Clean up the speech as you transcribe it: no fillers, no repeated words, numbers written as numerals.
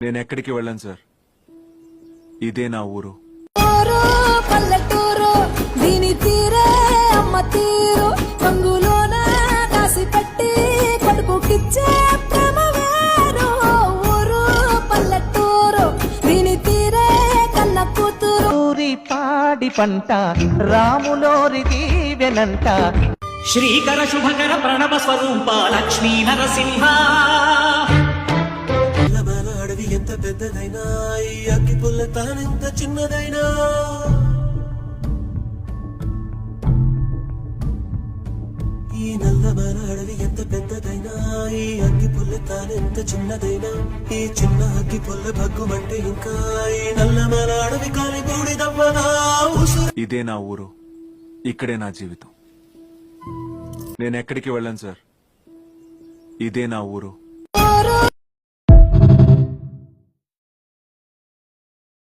నేను ఎక్కడికి వెళ్ళను సార్. ఇదే నా ఊరు. పల్లెటూరు దీని తీరే అమ్మ తీరు రంగులోన దాసి పెట్టి కొడుకుకిచ్చే ప్రేమ వేరు. ఊరు పల్లెటూరు దీని తీరే కన్న కూతురు. ఊరి పాడి పంట రాములోరి దీవెనంట. శ్రీకర శుభకర ప్రణవ స్వరూప లక్ష్మీ నరసింహ. అడవి ఎంత పెద్దదైనా ఈ అగ్గి పుల్ల తానెంత చిన్నదైనా ఈ నల్లమల అడవి ఎంత పెద్దదైనా ఈ అగ్గి పుల్ల తానెంత చిన్నదైనా ఈ చిన్న అగ్గి పుల్ల భగ్గుమంటే ఇంకా ఈ నల్లమల అడవి కాలి బూడిదవ్వదా. ఇదే నా ఊరు. ఇక్కడే నా జీవితం. నేను ఎక్కడికి వెళ్ళను సార్. ఇదే నా ఊరు.